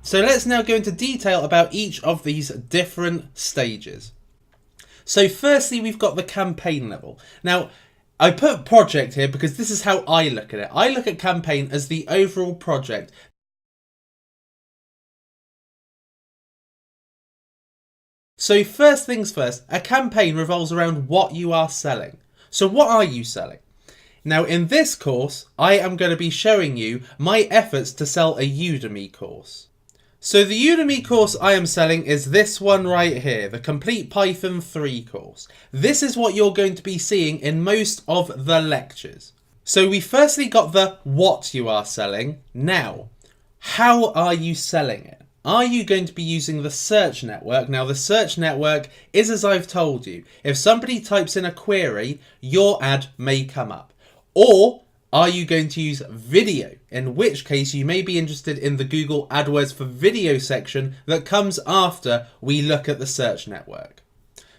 So let's now go into detail about each of these different stages. So firstly, we've got the campaign level. Now, I put project here because this is how I look at it. I look at campaign as the overall project. So first things first, a campaign revolves around what you are selling. So what are you selling? Now in this course, I am going to be showing you my efforts to sell a Udemy course. So the Udemy course I am selling is this one right here, the Complete Python 3 course. This is what you're going to be seeing in most of the lectures. So we firstly got the what you are selling. Now, how are you selling it? Are you going to be using the search network? Now the search network is as I've told you. If somebody types in a query, your ad may come up. Or are you going to use video? In which case you may be interested in the Google AdWords for video section that comes after we look at the search network.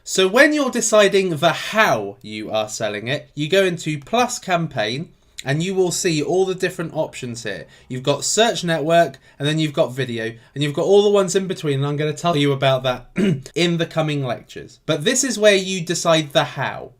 So when you're deciding the how you are selling it, you go into plus campaign and you will see all the different options here. You've got search network and then you've got video and you've got all the ones in between, and I'm going to tell you about that in the coming lectures. But this is where you decide the how.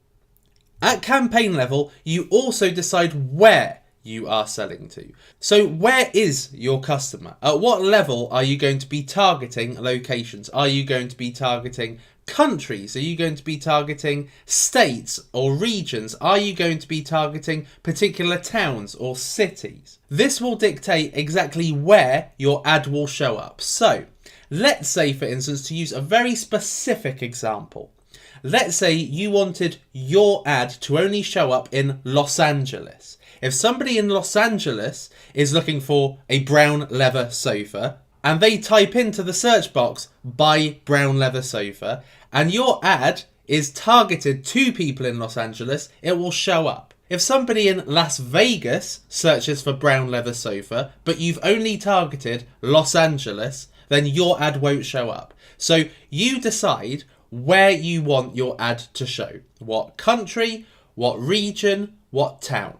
At campaign level, you also decide where you are selling to. So where is your customer? At what level are you going to be targeting locations? Are you going to be targeting countries? Are you going to be targeting states or regions? Are you going to be targeting particular towns or cities? This will dictate exactly where your ad will show up. So let's say, for instance, to use a very specific example, let's say you wanted your ad to only show up in Los Angeles. If somebody in Los Angeles is looking for a brown leather sofa and they type into the search box, buy brown leather sofa, and your ad is targeted to people in Los Angeles, it will show up. If somebody in Las Vegas searches for brown leather sofa, but you've only targeted Los Angeles, then your ad won't show up. So you decide where you want your ad to show. What country, what region, what town.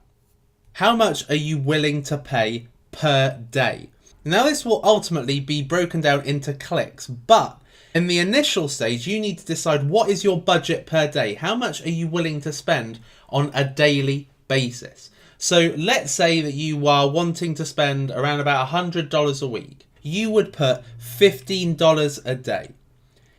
How much are you willing to pay per day? Now this will ultimately be broken down into clicks, but in the initial stage you need to decide what is your budget per day. How much are you willing to spend on a daily basis? So let's say that you are wanting to spend around about $100 a week. You would put $15 a day.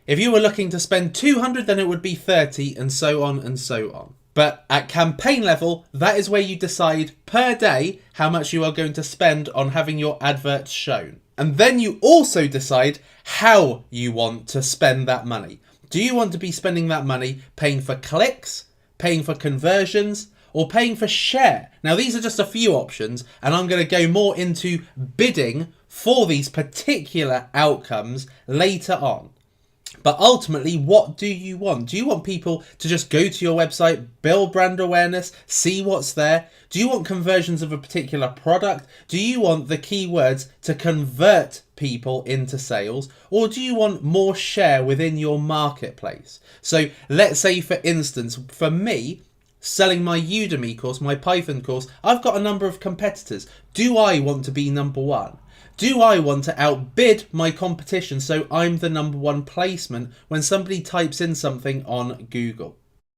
If you were looking to spend $200, then it would be $30, and so on and so on. But at campaign level, that is where you decide per day how much you are going to spend on having your adverts shown. And then you also decide how you want to spend that money. Do you want to be spending that money paying for clicks, paying for conversions, or paying for share? Now these are just a few options, and I'm going to go more into bidding for these particular outcomes later on. But ultimately, what do you want? Do you want people to just go to your website, build brand awareness, see what's there? Do you want conversions of a particular product? Do you want the keywords to convert people into sales? Or do you want more share within your marketplace? So let's say, for instance, for me, selling my Udemy course, my Python course, I've got a number of competitors. Do I want to be number one? Do I want to outbid my competition so I'm the number one placement when somebody types in something on Google?